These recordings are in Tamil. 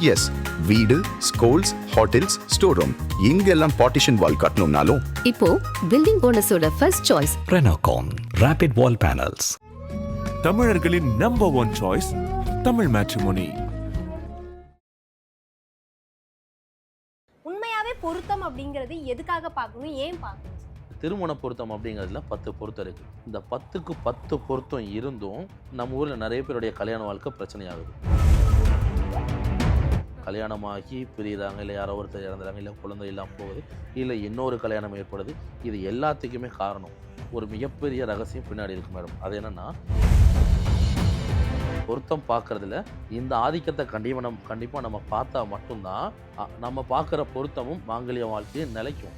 எஸ், வீடு, ஸ்கூல்ஸ், ஹோட்டல்ஸ், ஸ்டோர் ரூம் இங்கெல்லாம் பார்ட்டிஷன் வால் கட்டணும்னாலும் இப்போ பில்டிங் ஓனர்ஸோட first choice Renocon rapid wall panels. தமிழர்களின் number one choice Tamil Matrimony. உண்மையாவே பொருத்தம் அப்படிங்கிறது எதுக்காக பார்க்கணும், ஏன் பார்க்கணும்? திருமண பொருத்தம் அப்படிங்கிறதுல 10 பொருத்தம் இருக்குது. இந்த 10க்கு 10 பொருத்தம் இருந்தும் நம்ம ஊரில் நிறைய பேருடைய கல்யாண வாழ்க்கை பிரச்சனையாகுது. கல்யாணமாகி பிரிகிறாங்க, இல்லை யாரோ ஒருத்தர் இறந்துறாங்க, இல்லை குழந்தை இல்லாமல் போகுது, இல்லை இன்னொரு கல்யாணம் ஏற்படுது. இது எல்லாத்துக்குமே காரணம் ஒரு மிகப்பெரிய ரகசியம் பின்னாடி இருக்கு மேடம். அது என்னென்னா, பொருத்தம் பார்க்குறதுல இந்த ஆதிக்கத்தை கண்டிப்பாக நம்ம பார்த்தா மட்டும்தான் நம்ம பார்க்குற பொருத்தமும் மாங்கல்ய வாழ்க்கையை நிலைக்கும்.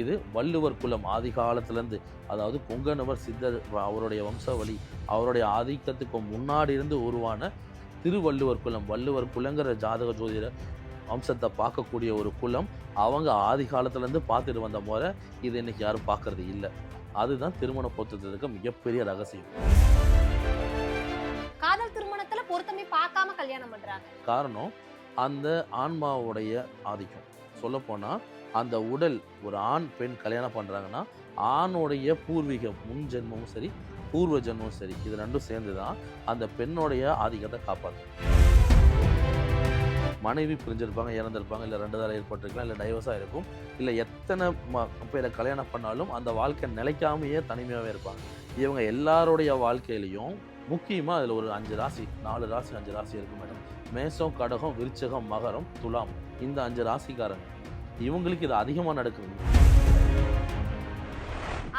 இது வள்ளுவர் குலம் ஆதி காலத்திலேருந்து, அதாவது பொங்கனவர் சித்தர் அவருடைய வம்சவழி, அவருடைய ஆதிக்கத்துக்கு முன்னாடி இருந்து உருவான திருவள்ளுவர் குலம். வள்ளுவர் குலங்கிற ஜாதக ஜோதிட வம்சத்தை பார்க்கக்கூடிய ஒரு குலம். அவங்க ஆதி காலத்துலேருந்து பார்த்துட்டு வந்த முறை இது இன்னைக்கு யாரும் பார்க்கறது இல்லை. அதுதான் திருமண பொருத்தத்துக்கு மிகப்பெரிய ரகசியம். காதல் திருமணத்துல பொருத்தமே பார்க்காம கல்யாணம் பண்றாங்க. காரணம் அந்த ஆன்மாவுடைய ஆதிக்கம். சொல்லப்போனால் அந்த உடல், ஒரு ஆண் பெண் கல்யாணம் பண்ணுறாங்கன்னா ஆணுடைய பூர்வீகம் முன் ஜென்மமும் சரி பூர்வ ஜென்மமும் சரி, இது ரெண்டும் சேர்ந்து தான் அந்த பெண்ணுடைய ஆதிக்கத்தை காப்பாற்றும். மனைவி பிரிஞ்சிருப்பாங்க, இறந்துருப்பாங்க, இல்லை 2 தடவை ஏற்பட்டிருக்கலாம், இல்லை டைவர்ஸாக இருக்கும், இல்லை எத்தனை பேரை கல்யாணம் பண்ணாலும் அந்த வாழ்க்கை நிலைக்காமையே தனிமையாகவே இருப்பாங்க. இவங்க எல்லாருடைய வாழ்க்கையிலையும் முக்கியமாக அதில் ஒரு 5 ராசி 4 ராசி 5 ராசி இருக்கும் மேடம். மேஷம், கடகம், விருச்சகம், மகரம், துலாம், இந்த 5 ராசிக்காரங்க இவங்களுக்கு இது அதிகமாக நடக்குது.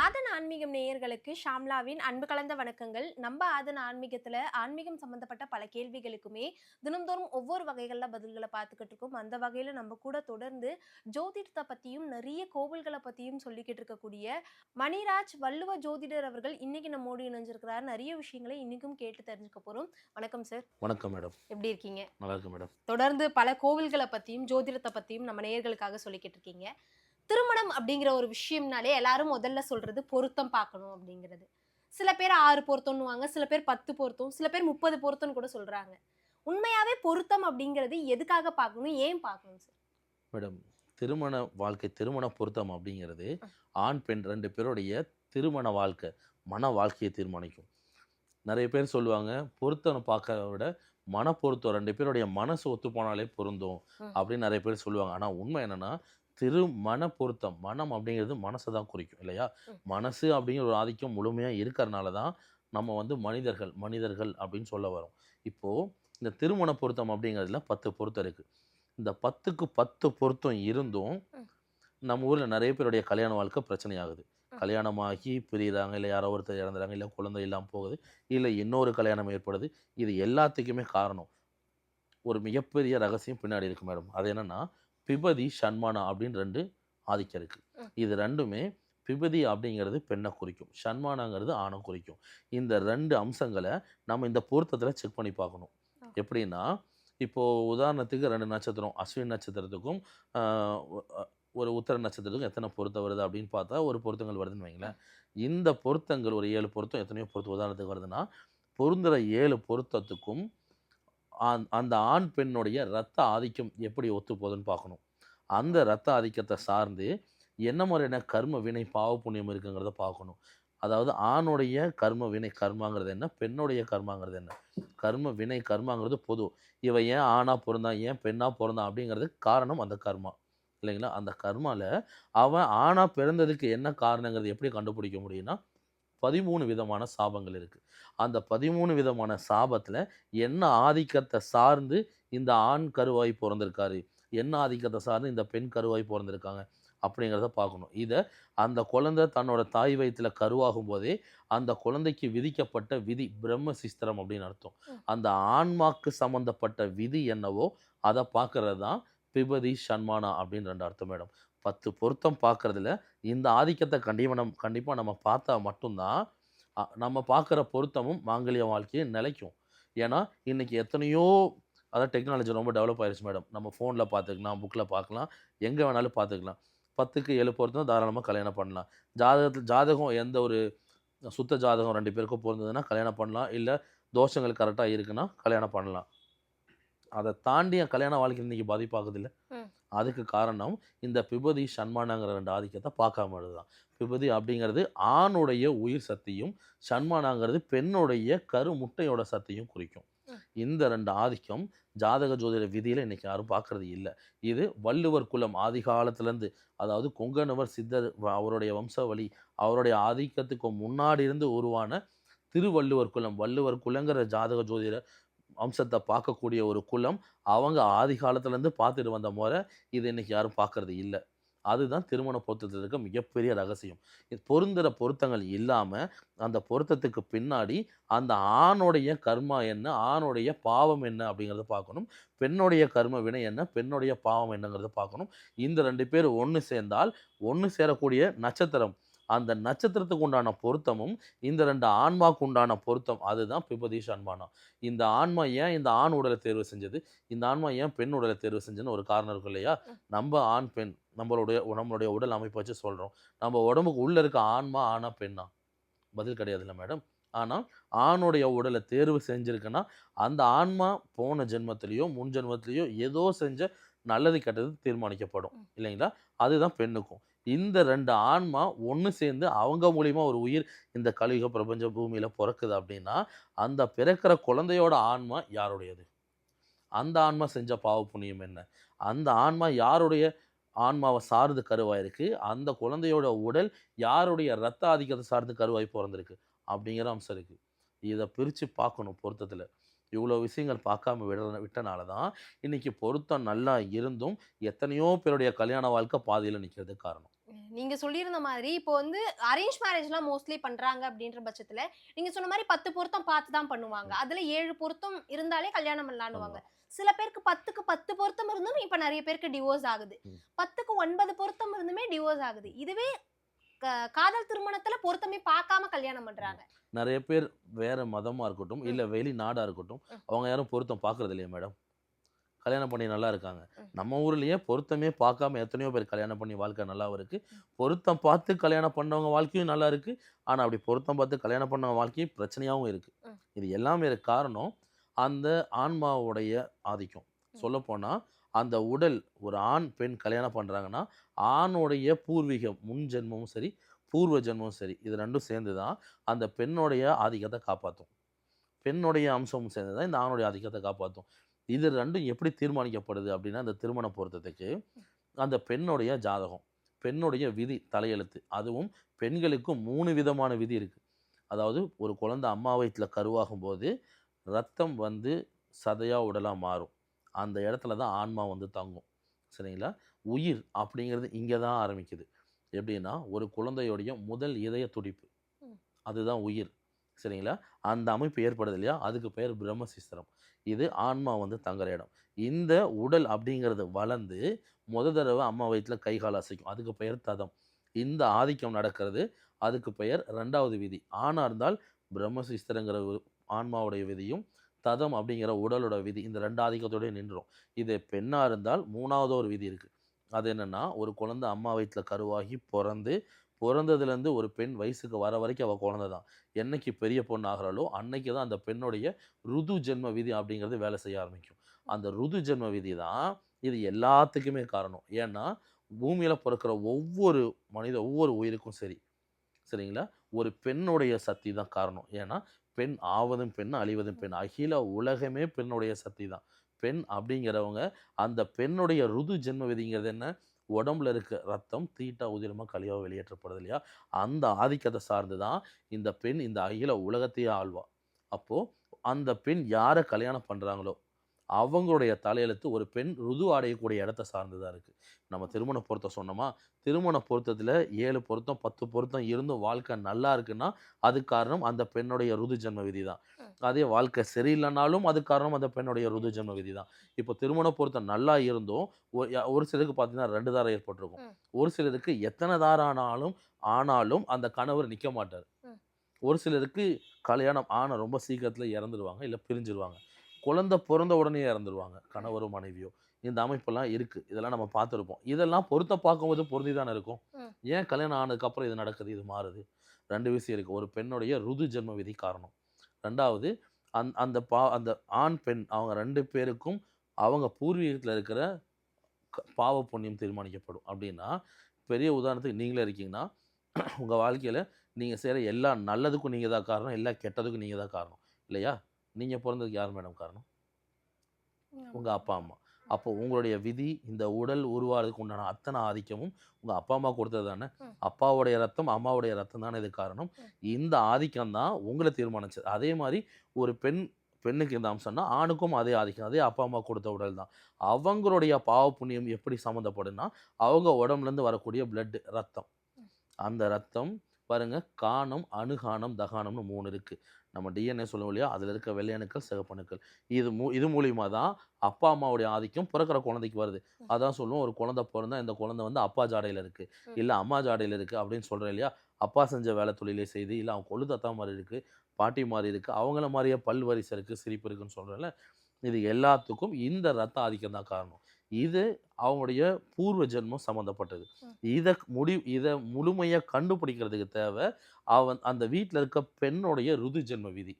ஆதன ஆன்மீகம் நேயர்களுக்கு ஷாம்லாவின் அன்பு கலந்த வணக்கங்கள். நம்ம ஆதன ஆன்மீகத்துல ஆன்மீகம் சம்பந்தப்பட்ட பல கேள்விகளுக்குமே தினம்தோறும் ஒவ்வொரு வகைகள்ல பதில்களை பார்த்துக்கிட்டு இருக்கோம். அந்த வகையில நம்ம கூட தொடர்ந்து ஜோதிடத்தை பத்தியும் நிறைய கோவில்களை பத்தியும் சொல்லிக்கிட்டு இருக்கக்கூடிய மணிராஜ் வள்ளுவ ஜோதிடர் அவர்கள் இன்னைக்கு நம்மோடு இணைஞ்சிருக்கிறார். நிறைய விஷயங்களை இன்னைக்கும் கேட்டு தெரிஞ்சுக்க போறோம். வணக்கம் சார். வணக்கம் மேடம். எப்படி இருக்கீங்க? நல்லா இருக்கு மேடம். தொடர்ந்து பல கோவில்களை பத்தியும் ஜோதிடத்தை பத்தியும் நம்ம நேயர்களுக்காக சொல்லிக்கிட்டு இருக்கீங்க. திருமணம் அப்படிங்கிற ஒரு விஷயம்னாலே எல்லாரும் முதல்ல சொல்றது பொருத்தம் பார்க்கணும் அப்படிங்கிறது. சில பேர் 6 பொருத்தம்னுவாங்க, சில பேர் 10 பொருத்தம், சில பேர் 30 பொருத்தம்னு கூட சொல்றாங்க. உண்மையாவே பொருத்தம் அப்படிங்கிறது எதுக்காக பார்க்கணும், ஏன் பார்க்கணும் சார்? மேடம், திருமண வாழ்க்கை, திருமண பொருத்தம் அப்படிங்கிறது ஆண் பெண் 2 பேருடைய திருமண வாழ்க்கை, மன வாழ்க்கையை தீர்மானிக்கும். நிறைய பேர் சொல்லுவாங்க பொருத்தம் பார்க்கறத விட மன பொருத்தம் 2 பேருடைய மனசு ஒத்து போனாலே பொருந்தும் அப்படின்னு நிறைய பேர் சொல்லுவாங்க. ஆனால் உண்மை என்னன்னா, திருமண பொருத்தம், மனம் அப்படிங்கிறது மனசை தான் குறிக்கும் இல்லையா? மனசு அப்படிங்கிற ஒரு ஆதிக்கம் முழுமையாக இருக்கிறனால தான் நம்ம மனிதர்கள் அப்படின்னு சொல்ல வரோம். இப்போது இந்த திருமண பொருத்தம் அப்படிங்கிறதுல 10 பொருத்தம் இருக்குது. இந்த 10க்கு 10 பொருத்தம் இருந்தும் நம்ம ஊரில் நிறைய பேருடைய கல்யாண வாழ்க்கை பிரச்சனையாகுது. கல்யாணமாகி பிரிகிறாங்க, இல்லை யாரோ ஒருத்தர் இறந்துறாங்க, இல்லை குழந்தை இல்லாமல் போகுது, இல்லை இன்னொரு கல்யாணம் ஏற்படுது. இது எல்லாத்துக்குமே காரணம் ஒரு மிகப்பெரிய ரகசியம் பின்னாடி இருக்குது மேடம். அது என்னென்னா, பிபதி ஷண்மானா அப்படின்னு 2 ஆதிக்கம் இருக்குது. இது ரெண்டுமே, பிபதி அப்படிங்கிறது பெண்ணை குறிக்கும், ஷண்மானாங்கிறது ஆணை குறிக்கும். இந்த 2 அம்சங்களை நம்ம இந்த பொருத்தத்தில் செக் பண்ணி பார்க்கணும். எப்படின்னா, இப்போது உதாரணத்துக்கு 2 நட்சத்திரம், அஸ்வினி நட்சத்திரத்துக்கும் ஒரு உத்தர நட்சத்திரத்துக்கும் எத்தனை பொருத்தம் வருது அப்படின்னு பார்த்தா ஒரு பொருத்தங்கள் வருதுன்னு வைங்களேன். இந்த பொருத்தங்கள் ஒரு 7 பொருத்தம், எத்தனையோ பொருத்தம் உதாரணத்துக்கு வருதுன்னா, பொருந்துகிற 7 பொருத்தத்துக்கும் அந்த ஆண் பெண்ணுடைய இரத்த ஆதிக்கம் எப்படி ஒத்து போகுதுன்னு பார்க்கணும். அந்த இரத்த ஆதிக்கத்தை சார்ந்து என்ன மாதிரியான கர்ம வினை பாவ புண்ணியம் இருக்குங்கிறத பார்க்கணும். அதாவது ஆணுடைய கர்ம வினை கர்மாங்கிறது என்ன, பெண்ணுடைய கர்மாங்கிறது என்ன. கர்ம வினை கர்மாங்கிறது பொது. இவன் ஏன் ஆணாக பிறந்தான், ஏன் பெண்ணாக பிறந்தான் அப்படிங்கிறது காரணம் அந்த கர்மா இல்லைங்களா? அந்த கர்மாவில் அவன் ஆணாக பிறந்ததுக்கு என்ன காரணங்கிறது எப்படி கண்டுபிடிக்க முடியும்னா, 13 விதமான சாபங்கள் இருக்குது. அந்த 13 விதமான சாபத்தில் என்ன ஆதிக்கத்தை சார்ந்து இந்த ஆண் கருவாய் பிறந்திருக்காரு, என்ன ஆதிக்கத்தை சார்ந்து இந்த பெண் கருவாய் பிறந்திருக்காங்க அப்படிங்கிறத பார்க்கணும். இதை அந்த குழந்தை தன்னோட தாய் வயிற்றில் கருவாகும் போதே அந்த குழந்தைக்கு விதிக்கப்பட்ட விதி, பிரம்ம சிஸ்திரம் அப்படின்னு அர்த்தம். அந்த ஆன்மாக்கு சம்மந்தப்பட்ட விதி என்னவோ அதை பார்க்கறது தான் பிபதி ஷண்மானா அப்படின்னு 2 அர்த்தம் மேடம். 10 பொருத்தம் பார்க்குறதுல இந்த ஆதிக்கத்தை கண்டிப்பாக நம்ம பார்த்தா மட்டும்தான் நம்ம பார்க்குற பொருத்தமும் மாங்கல்ய வாழ்க்கையை நிலைக்கும். ஏன்னா இன்றைக்கி எத்தனையோ, அதாவது டெக்னாலஜி ரொம்ப டெவலப் ஆயிடுச்சு மேடம். நம்ம ஃபோனில் பார்த்துக்கலாம், புக்கில் பார்க்கலாம், எங்கே வேணாலும் பார்த்துக்கலாம். 10க்கு 7 பொருத்தம் தாராளமாக கல்யாணம் பண்ணலாம். ஜாதகம் எந்த ஒரு சுத்த ஜாதகம் 2 பேருக்கும் பொருந்ததுன்னா கல்யாணம் பண்ணலாம், இல்லை தோஷங்கள் கரெக்டாக இருக்குன்னா கல்யாணம் பண்ணலாம். அதை தாண்டி என் கல்யாண வாழ்க்கை இன்னைக்கு பாதிப்பாகுது இல்லை. ம். அதுக்கு காரணம் இந்த பிபதி ஷண்மானாங்கிற 2 ஆதிக்கத்தை பார்க்காம தான். பிபதி அப்படிங்கிறது ஆணுடைய உயிர் சக்தியும், ஷண்மானாங்கிறது பெண்ணுடைய கருமுட்டையோட சக்தியும் குறிக்கும். ம். இந்த 2 ஆதிக்கம் ஜாதக ஜோதிட விதியில இன்னைக்கு யாரும் பார்க்கறது இல்லை. இது வள்ளுவர் குலம் ஆதி காலத்திலேருந்து, அதாவது கொங்கணவர் சித்தர் அவருடைய வம்சாவளி, அவருடைய ஆதிக்கத்துக்கு முன்னாடி இருந்து உருவான திருவள்ளுவர் குலம். வள்ளுவர் குலங்கிற ஜாதக ஜோதிட அம்சத்தை பார்க்கக்கூடிய ஒரு குலம். அவங்க ஆதி காலத்துலேருந்து பார்த்துட்டு வந்த முறை இது இன்னைக்கு யாரும் பார்க்கறது இல்லை. அதுதான் திருமண பொருத்தத்தில் இருக்க மிகப்பெரிய ரகசியம். இது பொருந்துகிற பொருத்தங்கள் இல்லாமல் அந்த பொருத்தத்துக்கு பின்னாடி அந்த ஆணுடைய கர்மா என்ன, ஆணுடைய பாவம் என்ன அப்படிங்கிறத பார்க்கணும். பெண்ணுடைய கர்ம வினை என்ன, பெண்ணுடைய பாவம் என்னங்கிறத பார்க்கணும். இந்த 2 பேர் ஒன்று சேர்ந்தால் ஒன்று சேரக்கூடிய நட்சத்திரம், அந்த நட்சத்திரத்துக்கு உண்டான பொருத்தமும் இந்த 2 ஆன்மாக்கு உண்டான பொருத்தம், அதுதான் பிபதி ஷண்மானா. இந்த ஆன்மா ஏன் இந்த ஆண் உடலை தேர்வு செஞ்சது, இந்த ஆன்மா ஏன் பெண் உடலை தேர்வு செஞ்சுன்னு ஒரு காரணம் இருக்கு இல்லையா. நம்ம ஆண் பெண் நம்மளுடைய உடல் அமைப்பை வச்சு சொல்கிறோம். நம்ம உடம்புக்கு உள்ளே இருக்க ஆன்மா ஆனா பெண்ணா? பதில் கிடையாதுல்ல மேடம். ஆனால் ஆணுடைய உடலை தேர்வு செஞ்சுருக்குன்னா அந்த ஆன்மா போன ஜென்மத்திலேயோ முன் ஜென்மத்திலேயோ ஏதோ செஞ்ச நல்லது கெட்டது தீர்மானிக்கப்படும் இல்லைங்களா. அதுதான் பெண்ணுக்கும். இந்த 2 ஆன்மா ஒன்று சேர்ந்து அவங்க மூலிமா ஒரு உயிர் இந்த கலியுக பிரபஞ்ச பூமியில் பிறக்குது அப்படின்னா அந்த பிறக்கிற குழந்தையோட ஆன்மா யாருடையது, அந்த ஆன்மா செஞ்ச பாவ புண்ணியம் என்ன, அந்த ஆன்மா யாருடைய ஆன்மாவை சார்ந்து கருவாயிருக்கு, அந்த குழந்தையோட உடல் யாருடைய ரத்த ஆதிக்கத்தை சார்ந்து கருவாய் பிறந்திருக்கு அப்படிங்கிற அம்சம் இருக்குது. இதை பிரித்து பார்க்கணும் பொருத்தத்தில். இவ்வளோ விஷயங்கள் பார்க்காம விட்டனால தான் இன்னைக்கு பொருத்தம் நல்லா இருந்தும் எத்தனையோ பேருடைய கல்யாண வாழ்க்கை பாதியில் நிற்கிறதுக்கு காரணம். நீங்க சொல்லியிருந்த மாதிரி இப்போ வந்து அரேஞ்ச் மேரேஜ்லாம் மோஸ்ட்லி பண்றாங்க அப்படின்ற பட்சத்துல நீங்க சொன்ன மாதிரி 10 பொருத்தம் பார்த்து தான் பண்ணுவாங்க. அதுல 7 பொருத்தம் இருந்தாலே கல்யாணம் பண்ணலான்னுவாங்க. சில பேருக்கு 10க்கு 10 பொருத்தம் இருந்தும் இப்ப நிறைய பேருக்கு டிவோர்ஸ் ஆகுது. 10க்கு 9 பொருத்தம் இருந்துமே டிவோர்ஸ் ஆகுது. இதுவே காதல் திருமணத்துல பொருத்தமே பார்க்காம கல்யாணம் பண்றாங்க. நிறைய பேர் வேற மதமா இருக்கட்டும் இல்ல வெளிநாடா இருக்கட்டும், அவங்க யாரும் பொருத்தம் பார்க்கறது இல்லையா மேடம். கல்யாணம் பண்ணி நல்லா இருக்காங்க. நம்ம ஊர்லயே பொருத்தமே பார்க்காம எத்தனையோ பேர் கல்யாணம் பண்ணி வாழ்க்கை நல்லாவும் இருக்கு. பொருத்தம் பார்த்து கல்யாணம் பண்ணவங்க வாழ்க்கையும் நல்லா இருக்கு. ஆனா அப்படி பொருத்தம் பார்த்து கல்யாணம் பண்ணவங்க வாழ்க்கையும் பிரச்சனையாகவும் இருக்கு. இது எல்லாமே காரணம் அந்த ஆன்மாவுடைய ஆதிக்கம். சொல்லப்போனா அந்த உடல் ஒரு ஆண் பெண் கல்யாணம் பண்றாங்கன்னா ஆணுடைய பூர்வீகம் முன் ஜென்மமும் சரி பூர்வ ஜென்மமும் சரி இது 2ம் சேர்ந்து தான் அந்த பெண்ணுடைய ஆதிக்கத்தை காப்பாற்றும். பெண்ணுடைய அம்சமும் சேர்ந்து தான் இந்த ஆணுடைய ஆதிக்கத்தை காப்பாற்றும். இது 2ம் எப்படி தீர்மானிக்கப்படுது அப்படின்னா இந்த திருமண பொருத்தத்துக்கு அந்த பெண்ணுடைய ஜாதகம், பெண்ணுடைய விதி தலையெழுத்து. அதுவும் பெண்களுக்கு 3 விதமான விதி இருக்குது. அதாவது ஒரு குழந்தை அம்மா வயிற்றில் கருவாகும் போது ரத்தம் வந்து சதையாக உடலாக மாறும். அந்த இடத்துல தான் ஆன்மா வந்து தங்கும். சரிங்களா. உயிர் அப்படிங்கிறது இங்கே தான் ஆரம்பிக்குது. எப்படின்னா ஒரு குழந்தையோடைய முதல் இதய துடிப்பு, அதுதான் உயிர். சரிங்களா. அந்த அமைப்பு ஏற்படுது இல்லையா, அதுக்கு பெயர் பிரம்மசிஸ்திரம். இது ஆன்மா வந்து தங்குற இடம். இந்த உடல் அப்படிங்கிறது வளர்ந்து தடவை அம்மா வயிற்றில் கை கால் அசைக்கும், அதுக்கு பெயர் ததம். இந்த ஆதிக்கம் நடக்கிறது, அதுக்கு பெயர் 2வது விதி. ஆணாக இருந்தால் பிரம்மசிஸ்திரங்கிற ஆன்மாவுடைய விதியும் ததம் அப்படிங்கிற உடலோட விதி இந்த 2 ஆதிக்கத்தோடய நின்றுடும். இது பெண்ணாக இருந்தால் 3வது ஒரு விதி இருக்குது. அது என்னென்னா ஒரு குழந்தை அம்மா வயிற்றில் கருவாகி பிறந்ததுலேருந்து ஒரு பெண் வயசுக்கு வர வரைக்கும் அவள் குழந்தை தான். என்னைக்கு பெரிய பொண்ணு ஆகிறாளோ அன்னைக்கு தான் அந்த பெண்ணுடைய ருது ஜென்ம விதி அப்படிங்கிறது வேலை செய்ய ஆரம்பிக்கும். அந்த ருது ஜென்ம விதி தான் இது எல்லாத்துக்குமே காரணம். ஏன்னா பூமியில் பிறக்கிற ஒவ்வொரு உயிருக்கும் சரிங்களா ஒரு பெண்ணுடைய சக்தி தான் காரணம். ஏன்னா பெண் ஆவதும் பெண் அழிவதும் பெண், அகில உலகமே பெண்ணுடைய சக்தி தான். பெண் அப்படிங்கிறவங்க அந்த பெண்ணுடைய ருது ஜென்ம விதிங்கிறது என்ன, உடம்புல இருக்க ரத்தம் தீட்டா உதிரமாக கழிவாக வெளியேற்றப்படுது இல்லையா, அந்த ஆதிக்கத்தை சார்ந்து தான் இந்த பெண் இந்த அகில உலகத்தையே ஆள்வா. அப்போது அந்த பெண் யாரை கல்யாணம் பண்ணுறாங்களோ அவங்களுடைய தலையெழுத்து ஒரு பெண் ருது அடையக்கூடிய இடத்த சார்ந்து தான் இருக்குது. நம்ம திருமண பொருத்தம் சொன்னோமா, திருமண பொருத்தத்தில் 7 பொருத்தம் 10 பொருத்தம் இருந்தும் வாழ்க்கை நல்லா இருக்குன்னா அது காரணம் அந்த பெண்ணுடைய ருது ஜென்ம விதி தான். அதே வாழ்க்கை சரியில்லைனாலும் அது காரணம் அந்த பெண்ணுடைய ருது ஜென்ம விதி தான். இப்போ திருமண பொருத்தம் நல்லா இருந்தும் ஒரு சிலருக்கு பார்த்தீங்கன்னா 2 தாரம் ஏற்பட்டிருக்கும். ஒரு சிலருக்கு எத்தனை தாரம் ஆனாலும் அந்த கணவர் நிற்க மாட்டார். ஒரு சிலருக்கு கல்யாணம் ஆன ரொம்ப சீக்கிரத்தில் இறந்துடுவாங்க, இல்லை பிரிஞ்சிருவாங்க. குழந்தை பிறந்த உடனே இறந்துருவாங்க கணவரோ மனைவியோ. இந்த அமைப்பெல்லாம் இருக்குது. இதெல்லாம் நம்ம பார்த்துருப்போம். இதெல்லாம் பொருத்த பார்க்கும்போது பொருந்தி தானே இருக்கும். ஏன் கல்யாணம் ஆனதுக்கப்புறம் இது நடக்குது, இது மாறுது? 2 விஷயம் இருக்குது. ஒரு பெண்ணுடைய ருது ஜென்ம விதி காரணம். 2வது அந்த ஆண் பெண் அவங்க 2 பேருக்கும் அவங்க பூர்வீகத்தில் இருக்கிற பாவ புண்ணியம் தீர்மானிக்கப்படும். அப்படின்னா பெரிய உதாரணத்துக்கு நீங்களே இருக்கீங்கன்னா உங்கள் வாழ்க்கையில் நீங்கள் செய்கிற எல்லா நல்லதுக்கும் நீங்கள் தான் காரணம், எல்லா கெட்டதுக்கும் நீங்கள் தான் காரணம் இல்லையா? நீங்கள் பிறந்ததுக்கு யார் மேடம் காரணம்? உங்கள் அப்பா அம்மா. அப்போ உங்களுடைய விதி, இந்த உடல் உருவாகிறதுக்கு உண்டான அத்தனை ஆதிக்கமும் உங்கள் அப்பா அம்மா கொடுத்தது தானே. அப்பாவுடைய ரத்தம் அம்மாவுடைய ரத்தம் தானே இது காரணம். இந்த ஆதிக்கம் தான் உங்களை தீர்மானிச்சது. அதே மாதிரி ஒரு பெண்ணுக்கு இந்த அம்சம்னா ஆணுக்கும் அதே ஆதிக்கம், அதே அப்பா அம்மா கொடுத்த உடல் தான். அவங்களுடைய பாவ புண்ணியம் எப்படி சம்மந்தப்படுன்னா அவங்க உடம்புலேருந்து வரக்கூடிய பிளட் ரத்தம். அந்த ரத்தம் பாருங்க, காணம், அணுகானம், தகானம்னு 3 இருக்குது. நம்ம டிஎன்ஏ சொல்லுவோம் இல்லையா, அதில் இருக்க வெள்ளையணுக்கள், சிகப்பணுக்கள். இது மூலியமாக தான் அப்பா அம்மாவுடைய ஆதிக்கம் பிறக்கிற குழந்தைக்கு வருது. அதான் சொல்லுவோம், ஒரு குழந்தை பிறந்தா இந்த குழந்தை வந்து அப்பா ஜாடையில் இருக்குது, இல்லை அம்மா ஜாடையில் இருக்குது அப்படின்னு சொல்கிறேன் இல்லையா. அப்பா செஞ்ச வேலை தொழிலே செய்து, இல்லை அவன் கொள்ளு தத்தா மாதிரி இருக்குது, பாட்டி மாதிரி இருக்குது, அவங்கள மாதிரியே பல் வரிசை இருக்குது, சிரிப்பு இருக்குன்னு சொல்கிறேன்ல. இது எல்லாத்துக்கும் இந்த ரத்த ஆதிக்கம் தான் காரணம். இது அவங்களுடைய பூர்வ ஜென்மம் சம்மந்தப்பட்டது. இதை முழுமையாக கண்டுபிடிக்கிறதுக்கு தேவை அந்த வீட்டில் இருக்க பெண்ணுடைய ருது ஜென்ம விதி.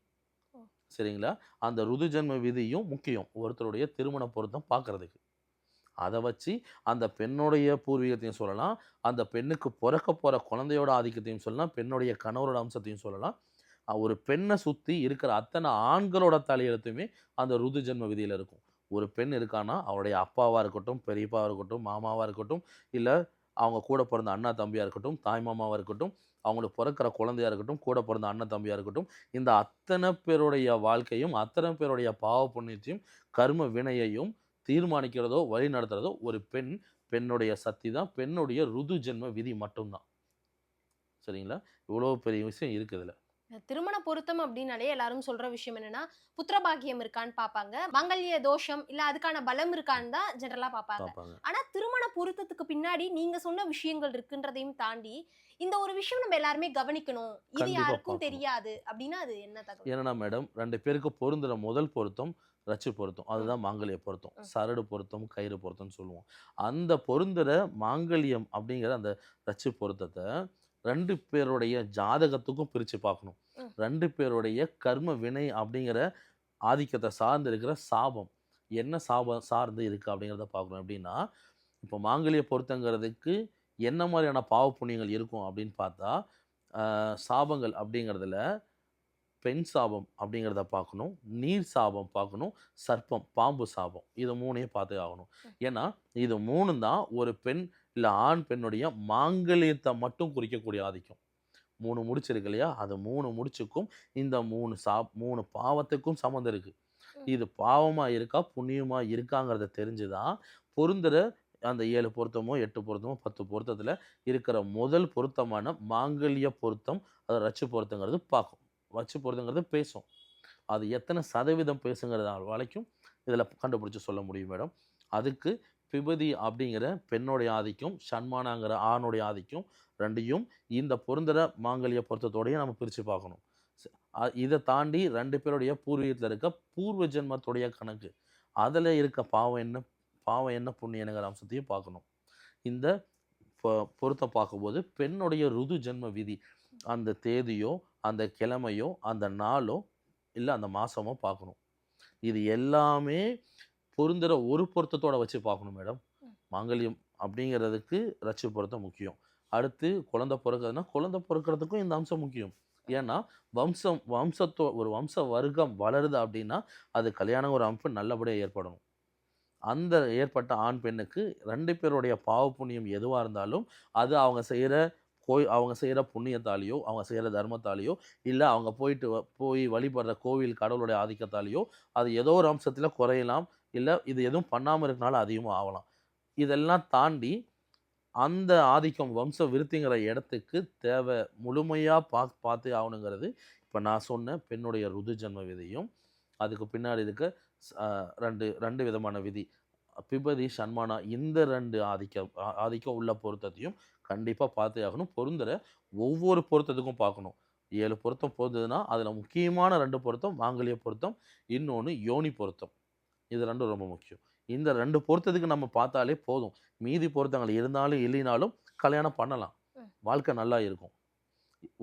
சரிங்களா? அந்த ருது ஜென்ம விதியும் முக்கியம் ஒருத்தருடைய திருமண பொருத்தம் பார்க்கறதுக்கு. அதை வச்சு அந்த பெண்ணுடைய பூர்வீகத்தையும் சொல்லலாம், அந்த பெண்ணுக்கு பிறக்க போகிற குழந்தையோட ஆதிக்கத்தையும் சொல்லலாம், பெண்ணுடைய கணவரோட அம்சத்தையும் சொல்லலாம். ஒரு பெண்ணை சுற்றி இருக்கிற அத்தனை ஆண்களோட தலையெழுத்துமே அந்த ருது ஜென்ம விதியில் இருக்கும். ஒரு பெண் இருக்கான்னா அவருடைய அப்பாவாக இருக்கட்டும், பெரியப்பாவாக இருக்கட்டும், மாமாவாக இருக்கட்டும், இல்லை அவங்க கூட பிறந்த அண்ணா தம்பியாக இருக்கட்டும், தாய் மாமாவாக இருக்கட்டும், அவங்களுக்கு பிறக்கிற குழந்தையாக இருக்கட்டும், கூட பிறந்த அண்ணன் தம்பியாக இருக்கட்டும், இந்த அத்தனை பேருடைய வாழ்க்கையும் அத்தனை பேருடைய பாவ புண்ணியத்தையும் கர்ம வினையையும் தீர்மானிக்கிறதோ வழி நடத்துகிறதோ ஒரு பெண்ணுடைய சக்தி தான், பெண்ணுடைய ருது ஜென்ம விதி மட்டும்தான். சரிங்களா? இவ்வளோ பெரிய விஷயம் இருக்குதுல. திருமண பொருத்தம் அப்படின்னாலே எல்லாரும் சொல்ற விஷயம் என்னன்னா, புத்திரபாகியம் இருக்கான்னு பாப்பாங்க, மங்கல்ய தோஷம் இல்ல அதுக்கான பலம் இருக்கான்னு தான் ஜெனரலா பாப்பாங்க. ஆனா திருமண பொருத்தத்துக்கு பின்னாடி நீங்க சொன்ன விஷயங்கள் இருக்குன்றதையும் தாண்டி இந்த ஒரு விஷயம் நம்ம எல்லாருமே கவனிக்கணும், இது யாருக்கும் தெரியாது அப்படின்னா அது என்ன தகவல்? ஏன்னா மேடம், 2 பேருக்கு பொருந்துற முதல் பொருத்தம் ரச்சு பொருத்தம், அதுதான் மாங்கல்ய பொருத்தம். சரடு பொருத்தம், கயிறு பொருத்தம்னு சொல்லுவோம். அந்த பொருந்துற மாங்கல்யம் அப்படிங்கிற அந்த ரச்சு பொருத்தத்தை 2 பேருடைய ஜாதகத்துக்கும் பிரித்து பார்க்கணும். 2 பேருடைய கர்ம வினை அப்படிங்கிற ஆதிக்கத்தை சார்ந்து இருக்கிற சாபம் என்ன சாபம் சார்ந்து இருக்குது அப்படிங்கிறத பார்க்கணும். எப்படின்னா, இப்போ மாங்கல்ய பொருத்தங்கிறதுக்கு என்ன மாதிரியான பாவ புண்ணியங்கள் இருக்கும் அப்படின்னு பார்த்தா, சாபங்கள் அப்படிங்கிறதுல பெண் சாபம் அப்படிங்கிறத பார்க்கணும், நீர் சாபம் பார்க்கணும், சர்ப்பம் பாம்பு சாபம், இது 3ஐயும் பார்த்தே ஆகணும். ஏன்னா இது 3 தான் ஒரு பெண் இல்லை ஆண் பெண்ணுடைய மாங்கல்யத்தை மட்டும் குறிக்கக்கூடிய ஆதிக்கம். 3 முடிச்சிருக்கு இல்லையா, அது 3 முடிச்சுக்கும் இந்த 3 பாவத்துக்கும் சம்மந்தம் இருக்குது. இது பாவமாக இருக்கா புண்ணியமாக இருக்காங்கிறத தெரிஞ்சுதான் பொருந்துற அந்த 7 பொருத்தமோ 8 பொருத்தமோ 10 பொருத்தத்தில் இருக்கிற முதல் பொருத்தமான மாங்கல்ய பொருத்தம், அதை ரச்சு பொருத்தங்கிறது பார்க்கும். வச்சு பொருத்தங்கிறது பேசும். அது எத்தனை சதவீதம் பேசுங்கிறது வரைக்கும் இதில் கண்டுபிடிச்சி சொல்ல முடியும் மேடம். அதுக்கு பிபதி அப்படிங்கிற பெண்ணுடைய ஆதிக்கம், ஷண்மானாங்கிற ஆணுடைய ஆதிக்கம், 2ஐயும் இந்த பொருந்துற மாங்கல்ய பொருத்தத்தோடையும் நம்ம பிரித்து பார்க்கணும். இதை தாண்டி 2 பேருடைய பூர்வீகத்தில் இருக்க பூர்வ ஜென்மத்துடைய கணக்கு, அதில் இருக்க பாவம் என்ன புண்ணியங்கிற அம்சத்தையும் பார்க்கணும். இந்த பொருத்தம் பார்க்கும்போது பெண்ணுடைய ருது ஜென்ம விதி, அந்த தேதியோ அந்த கிழமையோ அந்த நாளோ இல்லை அந்த மாதமோ பார்க்கணும். இது எல்லாமே பொருந்துற ஒரு பொருத்தத்தோடு வச்சு பார்க்கணும் மேடம். மாங்கல்யம் அப்படிங்கிறதுக்கு ரச்சு பொருத்தம் முக்கியம். அடுத்து குழந்தை பிறக்கிறதுனா குழந்தை பிறக்கிறதுக்கும் இந்த அம்சம் முக்கியம். ஏன்னா ஒரு வம்ச வர்க்கம் வளருது அப்படின்னா அது கல்யாணம் ஒரு அமைப்பு நல்லபடியாக ஏற்படணும். அந்த ஏற்பட்ட ஆண் பெண்ணுக்கு 2 பேருடைய பாவ புண்ணியம் எதுவாக இருந்தாலும் அது அவங்க செய்கிற புண்ணியத்தாலேயோ அவங்க செய்கிற தர்மத்தாலேயோ இல்லை அவங்க போய் வழிபடுற கோவில் கடவுளுடைய ஆதிக்கத்தாலேயோ அது ஏதோ ஒரு அம்சத்தில் குறையலாம், இல்லை இது எதுவும் பண்ணாமல் இருக்கனால அதிகமாக ஆகலாம். இதெல்லாம் தாண்டி அந்த ஆதிக்கம் வம்ச விருத்திங்கிற இடத்துக்கு தேவை முழுமையாக பார்த்தே ஆகணுங்கிறது இப்போ நான் சொன்ன பெண்ணுடைய ருது ஜென்ம விதியும் அதுக்கு பின்னாடி இருக்க 2 விதமான விதி பிபதி ஷண்மானா, இந்த 2 ஆதிக்கம் உள்ள பொருத்தத்தையும் கண்டிப்பாக பார்த்தே ஆகணும். பொருந்துற ஒவ்வொரு பொருத்தத்துக்கும் பார்க்கணும். 7 பொருத்தம் பொருந்ததுன்னா அதில் முக்கியமான 2 பொருத்தம் மாங்கல்ய பொருத்தம், இன்னொன்று யோனி பொருத்தம். இது 2 ரொம்ப முக்கியம். இந்த 2 பொருத்தத்துக்கு நம்ம பார்த்தாலே போதும். மீதி பொருத்தங்கள் இருந்தாலும் இல்லைனாலும் கல்யாணம் பண்ணலாம், வாழ்க்கை நல்லா இருக்கும்.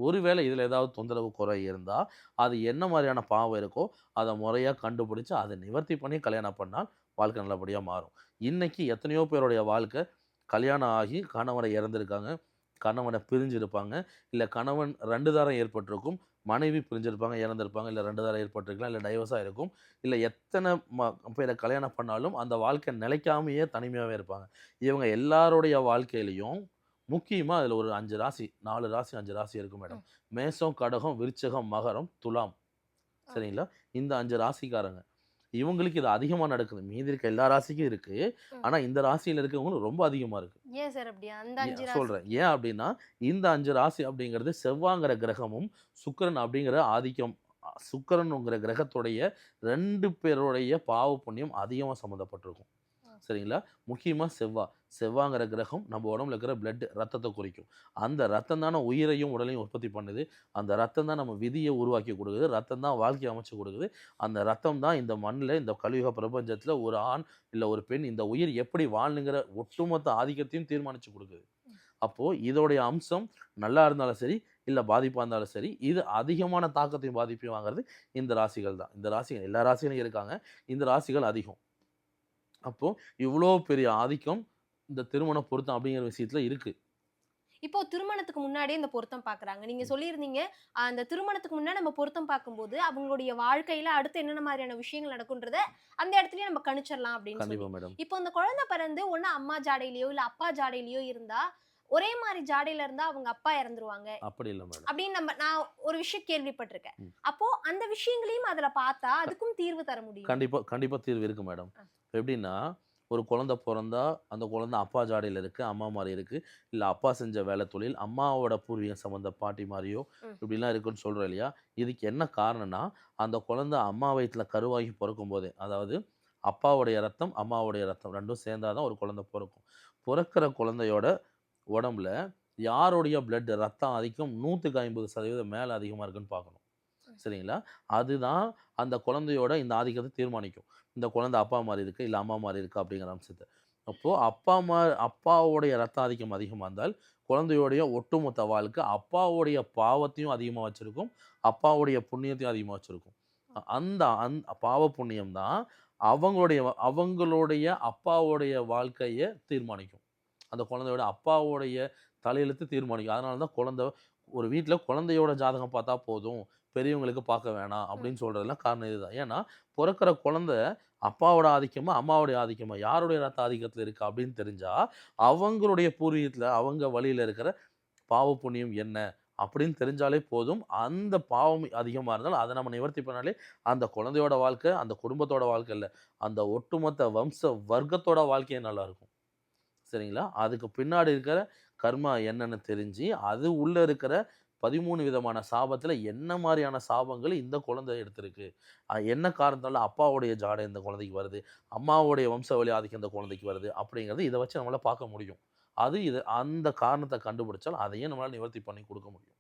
ஒருவேளை இதில் ஏதாவது தொந்தரவு குறை இருந்தால் அது என்ன மாதிரியான பாவம் இருக்கோ அதை முறையாக கண்டுபிடிச்சு அதை நிவர்த்தி பண்ணி கல்யாணம் பண்ணால் வாழ்க்கை நல்லபடியாக மாறும். இன்னைக்கு எத்தனையோ பேருடைய வாழ்க்கை கல்யாணம் ஆகி கணவரை இறந்துருக்காங்க, கணவனை பிரிஞ்சிருப்பாங்க, இல்லை கணவன் 2 தாரம் ஏற்பட்டிருக்கும், மனைவி பிரிஞ்சிருப்பாங்க, இறந்துருப்பாங்க, இல்லை 2 தாரம் ஏற்பட்டிருக்கலாம், இல்லை டைவர்ஸாக இருக்கும், இல்லை எத்தனை பேரை கல்யாணம் பண்ணாலும் அந்த வாழ்க்கை நிலைக்காமையே தனிமையாகவே இருப்பாங்க. இவங்க எல்லாருடைய வாழ்க்கையிலையும் முக்கியமாக அதில் ஒரு 5 ராசி 4 ராசி 5 ராசி இருக்கும் மேடம். மேஷம், கடகம், விருச்சகம், மகரம், துலாம். சரிங்களா? இந்த 5 ராசிக்காரங்க இவங்களுக்கு இது அதிகமாக நடக்குது. மீதி இருக்க எல்லா ராசிக்கும் இருக்கு, ஆனால் இந்த ராசியில் இருக்கவங்களுக்கு ரொம்ப அதிகமாக இருக்கு. ஏன் சார் அப்படி அந்த 5 சொல்கிறேன் ஏன் அப்படின்னா, இந்த 5 ராசி அப்படிங்கிறது செவ்வாங்கிற கிரகமும் சுக்கிரன் அப்படிங்கிற ஆதிக்கம், சுக்கிரனுங்கிற கிரகத்துடைய 2 பேருடைய பாவ புண்ணியம் அதிகமாக சம்மந்தப்பட்டிருக்கும். சரிங்களா? முக்கியமாக செவ்வாங்கிற கிரகம் நம்ம உடம்புல இருக்கிற பிளட் ரத்தத்தை குறிக்கும். அந்த ரத்தம் தானே உயிரையும் உடலையும் உற்பத்தி பண்ணுது. அந்த ரத்தம் தான் நம்ம விதியை உருவாக்கி கொடுக்குது. ரத்தம் தான் வாழ்க்கையை அமைச்சு கொடுக்குது. அந்த ரத்தம் தான் இந்த மண்ணில் இந்த கலியுக பிரபஞ்சத்தில் ஒரு ஆண் இல்லை ஒரு பெண் இந்த உயிர் எப்படி வாழணுங்கிற ஒட்டுமொத்த ஆதிக்கத்தையும் தீர்மானித்து கொடுக்குது. அப்போது இதோடைய அம்சம் நல்லா இருந்தாலும் சரி, இல்லை பாதிப்பாக இருந்தாலும் சரி, இது அதிகமான தாக்கத்தையும் பாதிப்பையும் வாங்குறது இந்த ராசிகள் தான். இந்த ராசிகள் எல்லா ராசிகளும் இருக்காங்க, இந்த ராசிகள் அதிகம். அப்போது இவ்வளோ பெரிய ஆதிக்கம் இந்த திருமண பொருத்தம் அப்படிங்கிற விஷயத்தில் இருக்குது. இப்போ திருமணத்துக்கு முன்னாடியே இந்த பொருத்தம் பார்க்குறாங்க. நீங்க சொல்லியிருந்தீங்க, அந்த திருமணத்துக்கு முன்னாடி நம்ம பொருத்தம் பார்க்கும்போது, அவங்களுடைய வாழ்க்கையில அடுத்து என்னென்ன மாதிரியான விஷயங்கள் நடக்குன்றத அந்த இடத்துலயே நம்ம கணிச்சிடலாம் அப்படின்னு சொல்லி. கண்டிப்பாக மேடம். இப்போ இந்த குழந்தை பிறந்து ஒண்ணு அம்மா ஜாடையிலயோ இல்ல அப்பா ஜாடையிலயோ இருந்தா, ஒரே மாதிரி ஜாடையில இருந்தா அவங்க அப்பா இறந்துருவாங்க அப்படி இல்லை மேடம். அப்படின்னு நான் ஒரு விஷயம் கேள்விப்பட்டிருக்கேன். ம். அப்போ அந்த விஷயங்களையும் அதுல பார்த்தா அதுக்கும் தீர்வு தர முடியும். கண்டிப்பாக தீர்வு இருக்குது மேடம். எப்படின்னா, ஒரு குழந்தை பிறந்தா அந்த குழந்தை அப்பா ஜாடையில் இருக்குது, அம்மா மாதிரி இருக்குது, இல்லை அப்பா செஞ்ச வேலை தொழில் அம்மாவோட பூர்வீகம் சம்மந்த பாட்டி மாதிரியோ இப்படிலாம் இருக்குன்னு சொல்கிறோம் இல்லையா? இதுக்கு என்ன காரணம்னா, அந்த குழந்தை அம்மா வயிற்றில் கருவாகி பிறக்கும் போதே, அதாவது அப்பாவுடைய ரத்தம் அம்மாவுடைய ரத்தம் ரெண்டும் சேர்ந்தாதான் ஒரு குழந்தை பிறக்கும். பிறக்கிற குழந்தையோட உடம்புல யாருடைய பிளட் ரத்தம் அதிகம் 150% மேலே அதிகமாக இருக்குன்னு பார்க்கணும். சரிங்களா? அதுதான் அந்த குழந்தையோட இந்த ஆதிக்கத்தை தீர்மானிக்கும். இந்த குழந்தை அப்பா மாதிரி இருக்குது, இல்லை அம்மா மாதிரி இருக்குது அப்படிங்கிற அம்சத்தை. அப்போது அப்பாவுடைய ரத்த ஆதிக்கம் அதிகமாக இருந்தால் குழந்தையோடைய ஒட்டுமொத்த வாழ்க்கை அப்பாவுடைய பாவத்தையும் அதிகமாக வச்சுருக்கும், அப்பாவுடைய புண்ணியத்தையும் அதிகமாக வச்சுருக்கும். அந்த பாவ புண்ணியம் தான் அவங்களுடைய அப்பாவுடைய வாழ்க்கையை தீர்மானிக்கும். அந்த குழந்தையோட அப்பாவுடைய தலையெழுத்து தீர்மானிக்கும். அதனால தான் ஒரு வீட்டில் குழந்தையோட ஜாதகம் பார்த்தா போதும், பெரியவங்களுக்கு பார்க்க வேணாம் அப்படின்னு சொல்கிறதுலாம் காரணம் இதுதான். ஏன்னா பிறக்கிற குழந்தை அப்பாவோட ஆதிக்கமா அம்மாவுடைய ஆதிக்கமா யாருடைய ரத்த ஆதிக்கத்தில் இருக்கா அப்படின்னு தெரிஞ்சால் அவங்களுடைய பூர்வீகத்தில் அவங்க வழியில் இருக்கிற பாவ புண்ணியம் என்ன அப்படின்னு தெரிஞ்சாலே போதும். அந்த பாவம் அதிகமாக இருந்தாலும் அதை நம்ம நிவர்த்தி பண்ணாலே அந்த குழந்தையோட வாழ்க்கை, அந்த குடும்பத்தோட வாழ்க்கை இல்லை, அந்த ஒட்டுமொத்த வம்ச வர்க்கத்தோட வாழ்க்கையே நல்லாயிருக்கும். சரிங்களா? அதுக்கு பின்னாடி இருக்கிற கர்மா என்னன்னு தெரிஞ்சு அது உள்ளே இருக்கிற 13 விதமான சாபத்தில் என்ன மாதிரியான சாபங்கள் இந்த குழந்தை எடுத்திருக்கு, என்ன காரணத்தால் அப்பாவுடைய ஜாடை இந்த குழந்தைக்கு வருது, அம்மாவுடைய வம்சவழி ஆதிக்கம் இந்த குழந்தைக்கு வருது அப்படிங்கிறது இதை வச்சு நம்மளால் பார்க்க முடியும். அந்த காரணத்தை கண்டுபிடிச்சால் அதையும் நம்மளால் நிவர்த்தி பண்ணி கொடுக்க முடியும்.